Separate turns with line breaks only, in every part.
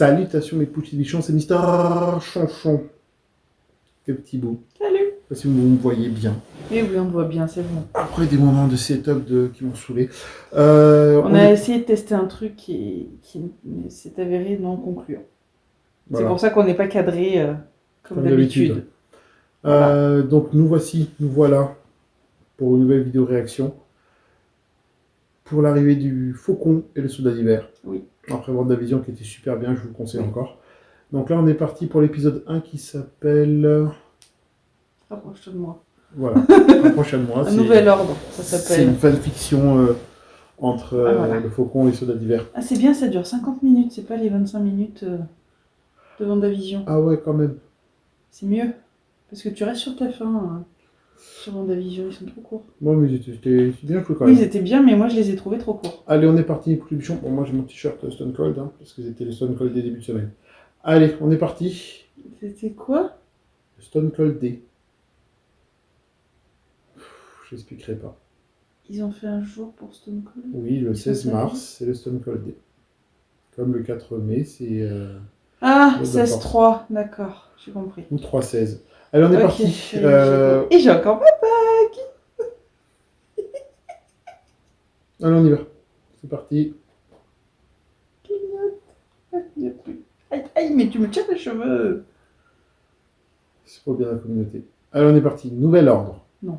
Salutations mes petits bichons, c'est Mister Chanchon. Quel petit bout.
Salut.
Je sais pas si vous me voyez bien.
Oui, on te voit bien, c'est bon.
Après des moments de setup qui m'ont saoulé.
On a essayé de tester un truc qui s'est avéré non concluant.
Voilà.
C'est pour ça qu'on n'est pas cadré comme d'habitude.
Voilà. Donc nous voilà pour une nouvelle vidéo réaction. Pour l'arrivée du Faucon et le Soldat d'hiver.
Oui.
Après WandaVision qui était super bien, je vous le conseille encore. Donc là on est parti pour l'épisode 1 qui s'appelle...
Rapproche-toi de moi.
Voilà, rapproche-moi.
Un nouvel ordre, ça s'appelle.
C'est une fanfiction entre
voilà.
le Faucon et le Soldat d'hiver.
Ah c'est bien, ça dure 50 minutes, c'est pas les 25 minutes de WandaVision.
Ah ouais quand même. C'est
mieux, parce que tu restes sur ta fin. Sur WandaVision, ils sont trop courts.
Bon, mais c'était bien cool quand même.
Oui, ils étaient bien, mais moi je les ai trouvés trop courts.
Allez, on est parti, plus bichon. Bon, moi j'ai mon t-shirt Stone Cold, hein, parce que c'était le Stone Cold Day début de semaine. Allez, on est parti.
C'était quoi?
Stone Cold Day. Je n'expliquerai pas.
Ils ont fait un jour pour Stone Cold?
Oui, le 16 mars, c'est le Stone Cold Day. Comme le 4 mai, c'est...
Ah, 16-3, d'accord, j'ai compris.
Ou 3-16. Allez, on est parti.
Et j'ai encore ma bague.
Allez, on y va. C'est parti.
Aïe, aïe, mais tu me tires les cheveux.
C'est pour bien la communauté. Allez, on est parti. Nouvel ordre.
Non.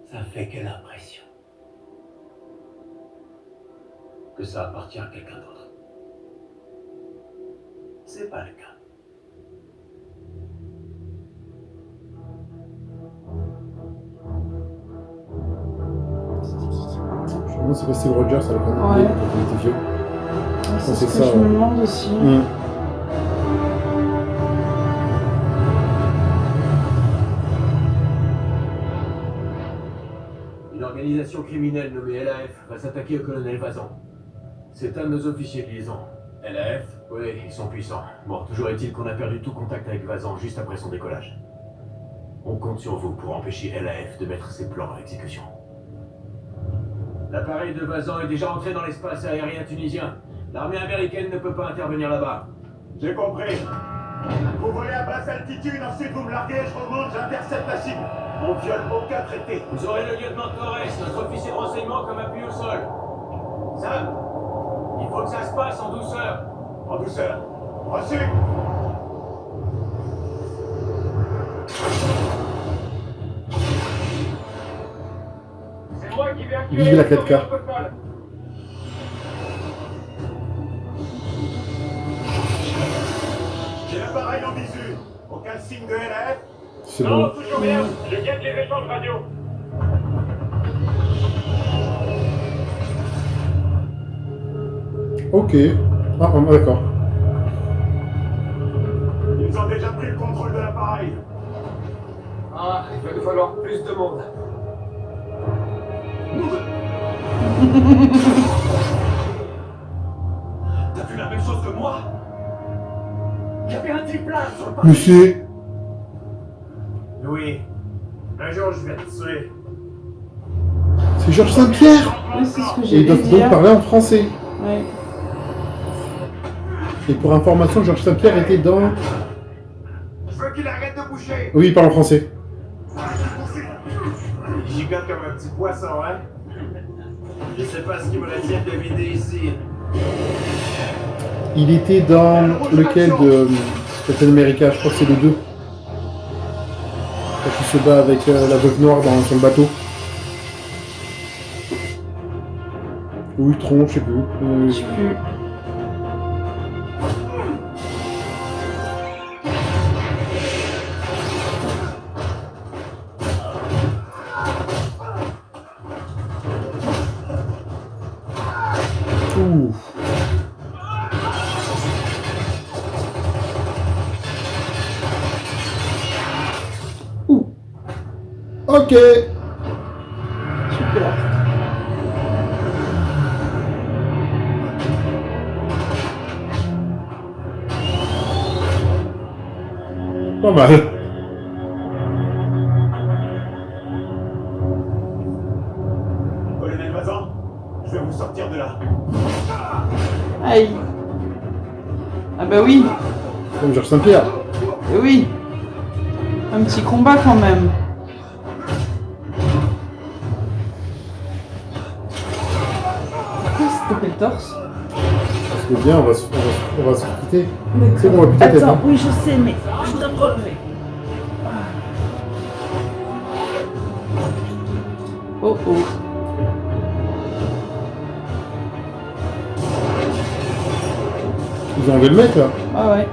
Ça fait quelle impression que ça appartient à quelqu'un d'autre. C'est pas le cas.
Je me demande si c'est Steve Rogers à la fin
Ouais.
quand il était vieux.
C'est ce que je me demande aussi.
Une organisation criminelle nommée LAF va s'attaquer au colonel Vazan. C'est un de nos officiers de liaison. LAF? Oui, ils sont puissants. Bon, toujours est-il qu'on a perdu tout contact avec Vazan juste après son décollage. On compte sur vous pour empêcher LAF de mettre ses plans à exécution. L'appareil de Vazan est déjà entré dans l'espace aérien tunisien. L'armée américaine ne peut pas intervenir là-bas.
J'ai compris. Vous volez à basse altitude, ensuite vous me larguez, je remonte, j'intercepte la cible. On viole aucun traité.
Vous aurez le lieutenant Torres, notre officier de renseignement, comme appui au sol. Ça, il faut que ça se passe en douceur.
En douceur. Reçu. C'est moi qui vais activer
Vive la 4K.
J'ai l'appareil en visu. Aucun signe de LAF.
C'est
Non,
bon.
toujours rien. Je guette les échanges radio.
Ok. Ah, d'accord.
Ils ont déjà pris le contrôle de l'appareil.
Ah, il va nous falloir plus de monde.
T'as vu la même chose que moi? Il y avait un type là sur le
Mais
parking.
c'est...
Louis, un jour je vais te tuer.
C'est Georges Saint-Pierre.
Oui, c'est ce que
Et
j'ai
ils doivent
dit.
donc parler en français.
Ouais.
Et pour information, Georges Saint-Pierre était dans...
Je veux qu'il arrête de bouger.
Oui, il parle en français.
Il gigote comme un petit poisson, hein? Je sais pas ce qu'il me retient de vider ici.
Il était dans lequel de Captain America? Je crois que c'est le 2. Quand il se bat avec la veuve noire sur le bateau. Ou Ultron, je sais plus.
Je sais plus.
Ok.
Super.
Pas mal.
Colonel Vazan, je vais vous sortir de là.
Aïe. Ah bah oui.
Comme Georges Saint-Pierre.
Eh oui. Un petit combat quand même. Pourquoi il s'est tapé le torse?
Parce que bien, on va se quitter. C'est bon, on va plus ta tête.
Attends,
Hein.
oui je sais, mais je dois me relever. Oh oh.
Ils ont enlevé le mec là.
Ah ouais.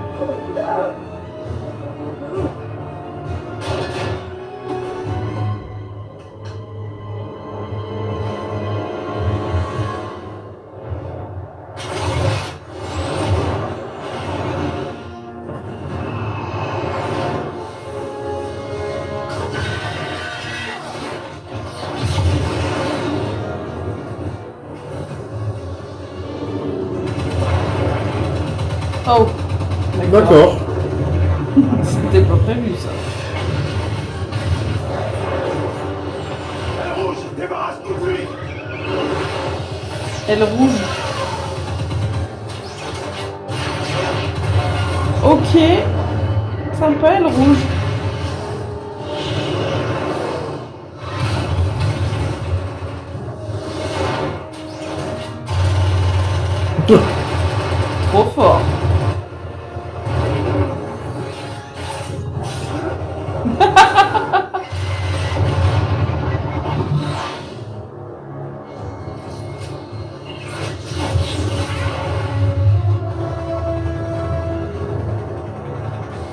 Oh.
D'accord.
C'était pas prévu ça.
La rouge, débarrasse-nous de lui.
Elle rouge. Ok. Sympa, elle rouge. Trop fort.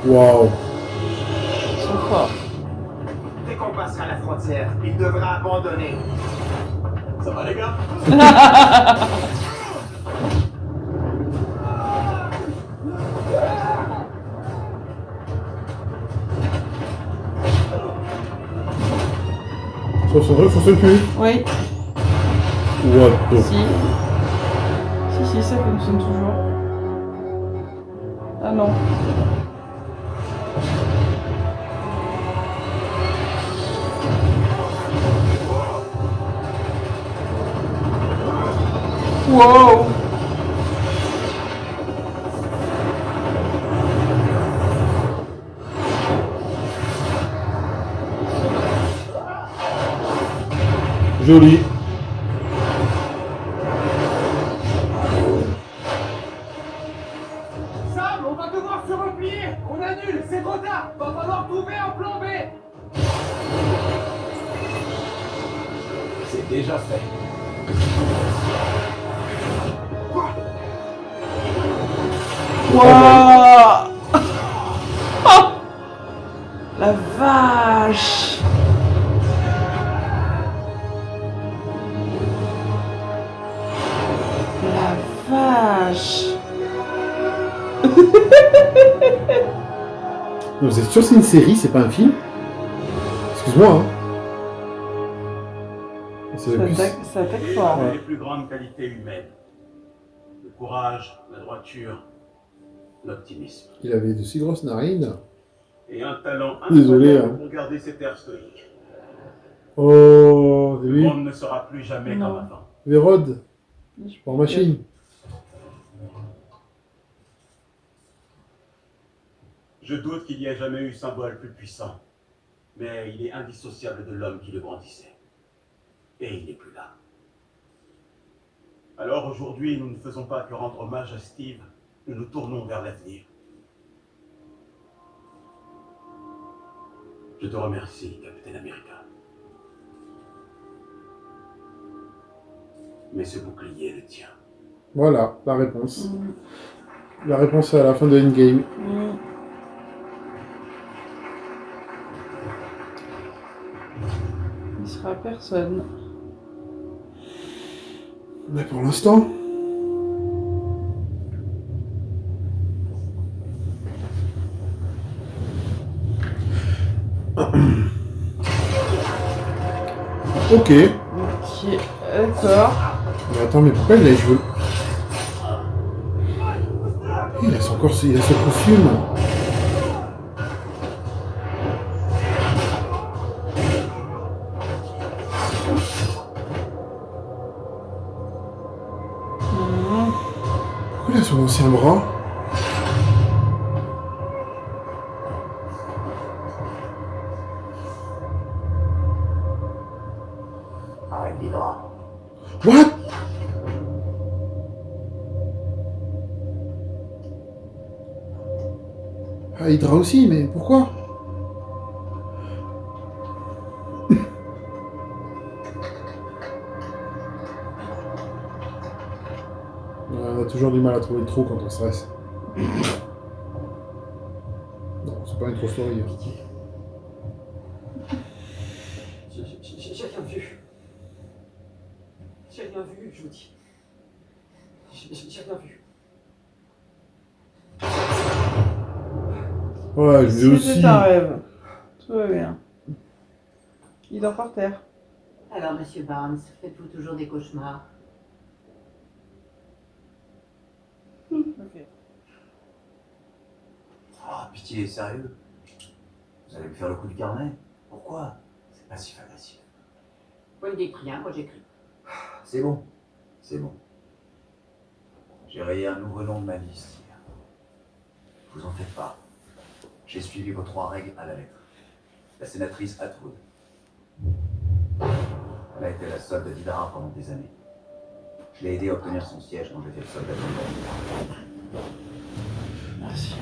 Waouh.
Ils sont forts.
Dès qu'on passera la frontière, il devra abandonner. Ça va les gars?
Ça fonctionne plus.
Oui.
What the...
Si, ça fonctionne toujours. Ah non. Wow.
Joli.
Sam, on va devoir se replier. On annule, c'est trop tard. Va falloir trouver un plan B.
C'est déjà fait.
Wow. Oh. La vache. La vache.
Non, vous êtes sûr que c'est une série, c'est pas un film? Excuse-moi, hein. C'est plus...
Ça attaque fort.
Les plus grandes qualités humaines. Le courage, la droiture, l'optimisme.
Il avait de si grosses narines.
Et un talent
Désolé,
incroyable
hein.
pour garder cet air stoïque.
Oh, c'est
Le
lui.
monde ne sera plus jamais
Non.
comme avant.
Vérode. Par machine.
Je doute qu'il y ait jamais eu symbole plus puissant. Mais il est indissociable de l'homme qui le brandissait. Et il n'est plus là. Alors aujourd'hui, nous ne faisons pas que rendre hommage à Steve, nous nous tournons vers l'avenir. Je te remercie, Capitaine America. Mais ce bouclier est le tien.
Voilà, la réponse. La réponse à la fin de Endgame.
Il sera personne.
Mais pour l'instant... Ok.
Ok, d'accord.
Mais attends, mais pourquoi il a les cheveux? Il a son costume.
Mhm.
Pourquoi il a son ancien bras?
Arrête d'Hydra.
What? Ah, Hydra aussi, mais pourquoi? On a toujours du mal à trouver le trou quand on stresse. Non, c'est pas une true story.
Pitié. J'ai rien vu. J'ai rien vu, je vous dis. J'ai rien vu.
Ouais, je l'ai aussi.
C'était un rêve. Tout va bien. Il dort par terre.
Alors, monsieur Barnes, faites-vous toujours des cauchemars?
Ok.
Ah, pitié, sérieux? Vous allez me faire le coup du carnet? Pourquoi? C'est passif agressif.
Vous ne dites rien, moi j'écris.
C'est bon. C'est bon. J'ai rayé un nouveau nom de ma liste hier. Vous en faites pas. J'ai suivi vos 3 règles à la lettre. La sénatrice Atwood. Elle a été la solde d'Hydra pendant des années. Je l'ai aidé à obtenir son siège quand j'étais le soldat de
Merci.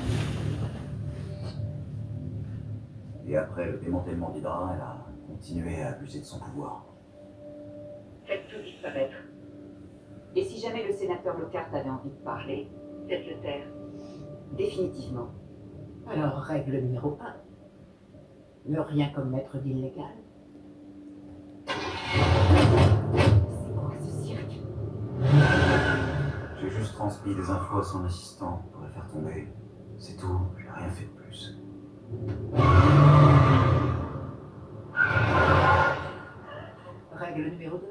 Et après le démantèlement d'Hydra, elle a continué à abuser de son pouvoir.
Faites tout disparaître. Et si jamais le sénateur Lockhart avait envie de parler, faites-le taire. Définitivement. Alors, règle numéro 1. Ne rien commettre d'illégal. C'est quoi ce cirque?
J'ai juste transmis des infos à son assistant pour la faire tomber. C'est tout, j'ai rien fait de plus.
Règle numéro 2.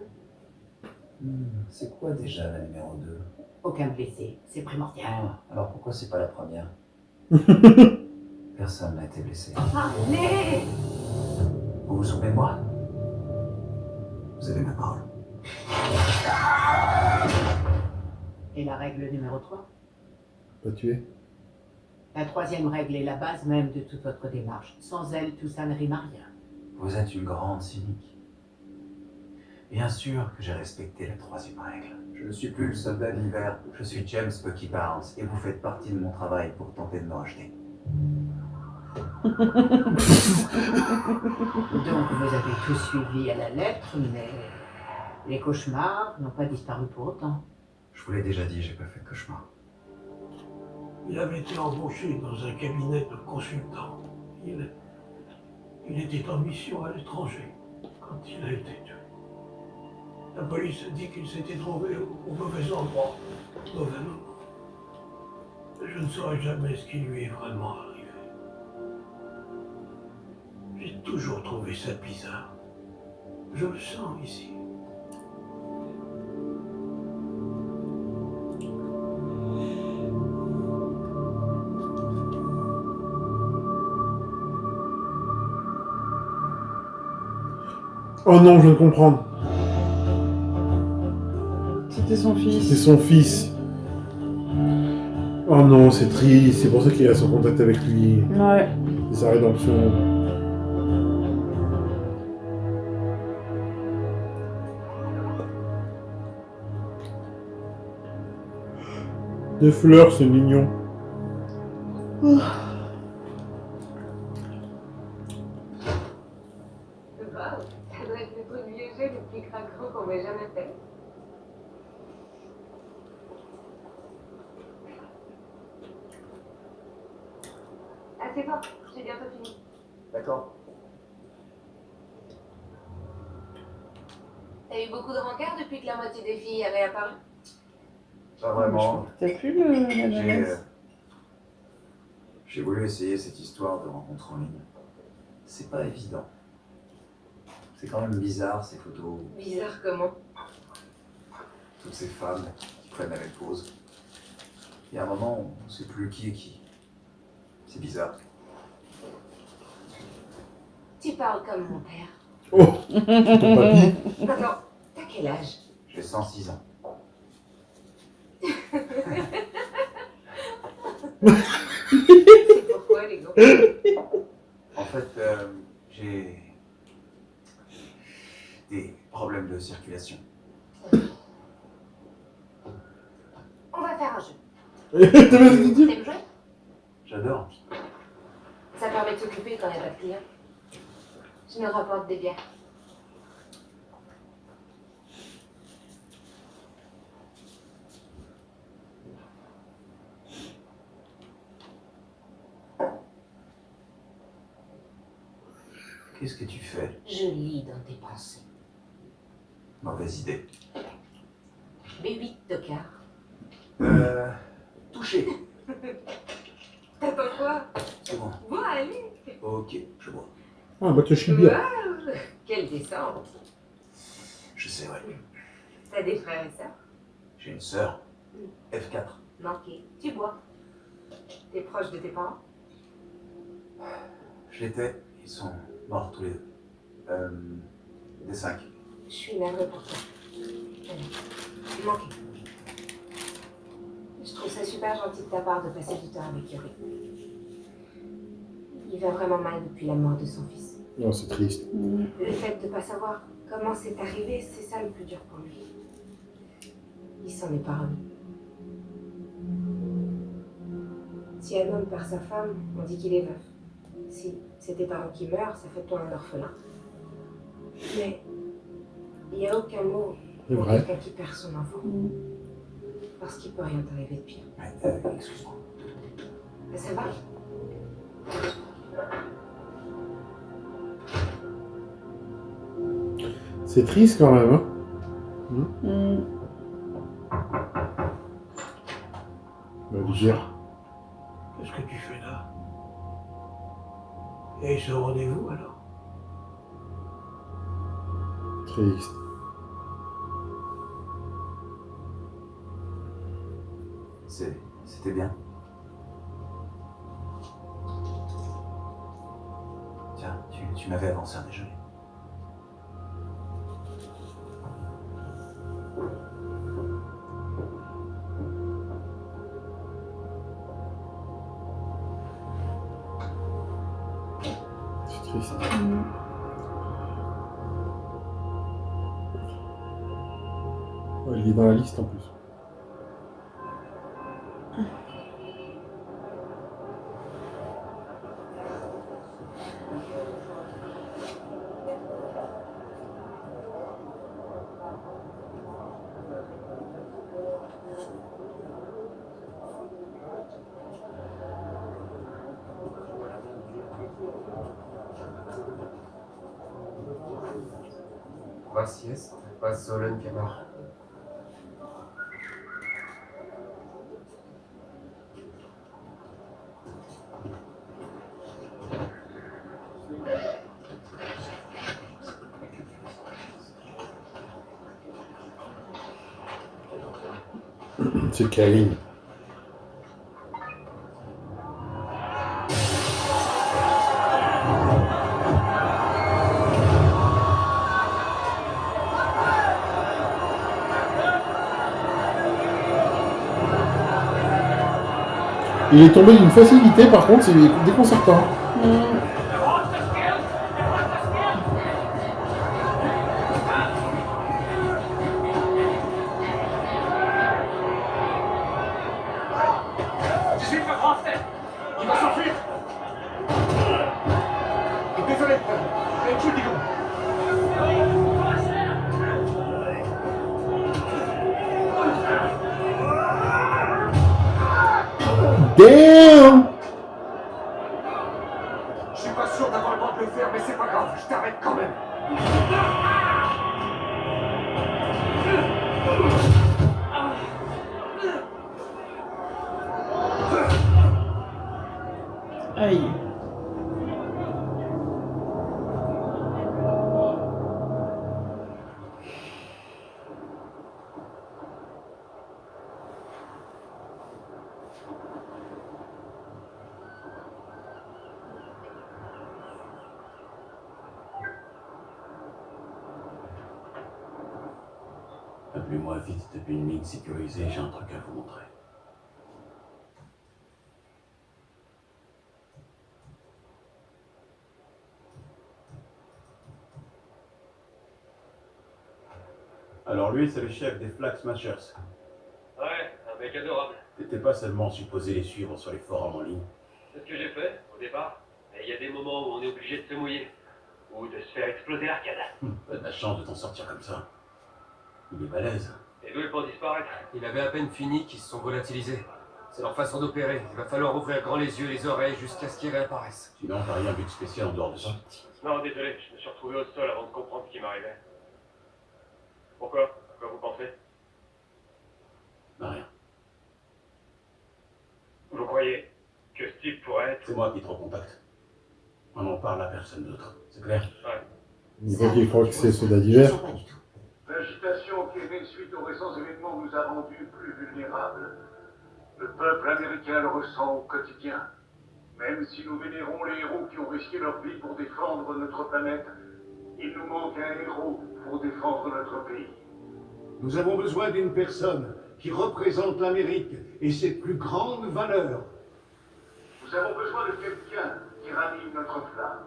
C'est quoi déjà la numéro 2?
Aucun blessé. C'est primordial.
Ah, alors pourquoi c'est pas la première? Personne n'a été blessé.
Allez!
Vous vous souvenez de moi? Vous avez ma parole.
Et la règle numéro 3?
Pas tué.
La 3e règle est la base même de toute votre démarche. Sans elle, tout ça ne rime à rien.
Vous êtes une grande cynique. Bien sûr que j'ai respecté la 3e règle. Je ne suis plus le soldat de l'hiver, je suis James Bucky Barnes et vous faites partie de mon travail pour tenter de me racheter.
Donc vous avez tout suivi à la lettre, mais les cauchemars n'ont pas disparu pour autant.
Je vous l'ai déjà dit, j'ai pas fait de cauchemar.
Il avait été embauché dans un cabinet de consultants. Il était en mission à l'étranger quand il a été tué. La police a dit qu'il s'était trouvé au mauvais endroit, au mauvais moment. Je ne saurais jamais ce qui lui est vraiment arrivé. J'ai toujours trouvé ça bizarre. Je le sens ici.
Oh non, je viens de comprendre.
C'était son
C'est
fils.
son fils. Oh non, c'est triste. C'est pour ça qu'il a son contact avec lui.
Ouais.
C'est sa rédemption. Des fleurs, c'est mignon.
Waouh, ça doit être le truc vieux jeu le plus craquant qu'on m'ait jamais fait. Assez fort, j'ai bientôt fini.
D'accord.
T'as eu beaucoup de rencard depuis que la moitié des filles a réapparu?
Pas vraiment.
T'as plus le
J'ai
l'ananas?
j'ai voulu essayer cette histoire de rencontre en ligne. C'est pas évident. C'est quand même bizarre ces photos.
Bizarre comment?
Toutes ces femmes qui prennent la même pose. Il y a un moment, on ne sait plus qui est qui. C'est bizarre.
Tu parles comme mon père.
Oh, ton papy.
Attends, t'as quel âge?
J'ai 106 ans.
C'est pourquoi les gars?
En fait, j'ai des problèmes de circulation.
On va faire un jeu.
T'as bien dit?
T'aimes jouer?
J'adore.
Ça permet de s'occuper quand il n'y a pas de clients. Je nous rapporte des bières.
Qu'est-ce que tu fais?
Je lis dans tes pensées.
Mauvaise idée.
B8 tocard.
Touché.
T'attends quoi?
C'est bon.
Bois, allez.
Ok, je vois.
Ah, bah, te chie bien.
Waouh, quelle descente.
Je sais, ouais.
T'as des frères et sœurs?
J'ai une sœur. F4.
Manqué. Tu bois. T'es proche de tes parents?
Je l'étais. Ils sont morts tous les deux. Des 5.
Je suis navrée pour toi. Allez. Manqué. Je trouve ça super gentil de ta part de passer du temps avec Yuri. Il va vraiment mal depuis la mort de son fils.
Non, c'est triste.
Le fait de ne pas savoir comment c'est arrivé, c'est ça le plus dur pour lui. Il s'en est pas remis. Si un homme perd sa femme, on dit qu'il est veuf. Si c'est tes parents qui meurent, ça fait de toi un orphelin. Mais il n'y a aucun mot
C'est
pour
vrai.
quelqu'un qui perd son enfant. Parce qu'il peut rien t'arriver de pire.
Excuse-moi.
Ça va?
C'est triste quand même, hein. Bah, lui dire.
Qu'est-ce que tu fais là? Et ce rendez-vous alors?
Triste.
C'était bien. Tiens, tu m'avais avancé un déjeuner.
C'est triste. Ouais, il est dans la liste en plus.
Was jetzt? Was sollen wir machen?
C'est Kevin. Il est tombé d'une facilité, par contre, c'est déconcertant.
Je suis pas français. Il va s'enfuir. Désolé, Entschuldigung.
Damn!
Je suis pas sûr d'avoir le droit de le faire, mais c'est pas grave, je t'arrête quand même.
Aïe.
Appelez-moi vite depuis une ligne sécurisée, j'ai un truc à vous montrer. Alors lui, c'est le chef des Flag Smashers.
Ouais, un mec adorable.
T'étais pas seulement supposé les suivre sur les forums en ligne.
C'est ce que j'ai fait, au départ. Mais il y a des moments où on est obligé de se mouiller. Ou de se faire exploser l'arcade.
T'as de la chance de t'en sortir comme ça. Il est balèze.
Et d'où ils vont disparaître?
Il avait à peine fini qu'ils se sont volatilisés. C'est leur façon d'opérer. Il va falloir ouvrir grand les yeux, les oreilles, jusqu'à ce qu'ils réapparaissent.
Sinon, t'as rien vu de spécial en dehors de ça.
Non, désolé, je me suis retrouvé au sol avant de comprendre ce qui m'arrivait. Pourquoi? Quoi vous pensez?
Rien.
Vous croyez que ce type pourrait être...
C'est moi qui te recontacte. On n'en parle à personne d'autre. C'est clair?
Ouais.
Il voit qu'il croit que c'est Soda d'hiver.
Pas du tout.
L'agitation qui est née suite aux récents événements nous a rendus plus vulnérables. Le peuple américain le ressent au quotidien. Même si nous vénérons les héros qui ont risqué leur vie pour défendre notre planète, il nous manque un héros pour défendre notre pays. Nous avons besoin d'une personne qui représente l'Amérique et ses plus grandes valeurs. Nous avons besoin de quelqu'un qui ranime notre flamme.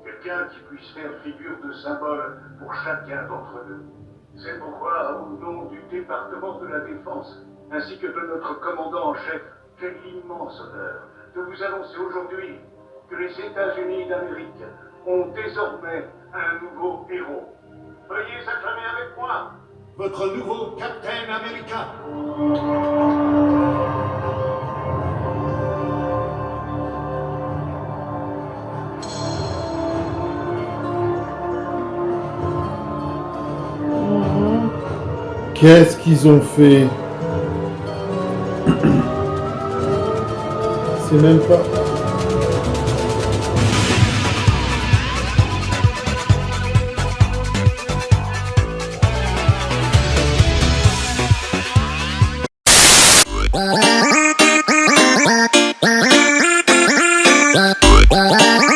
Quelqu'un qui puisse faire figure de symbole pour chacun d'entre nous. C'est pourquoi, au nom du département de la Défense, ainsi que de notre commandant en chef, quel immense honneur de vous annoncer aujourd'hui que les États-Unis d'Amérique ont désormais un nouveau héros. Veuillez s'acclamer avec moi, votre nouveau Captain America.
Qu'est-ce qu'ils ont fait? C'est même pas...
Wow.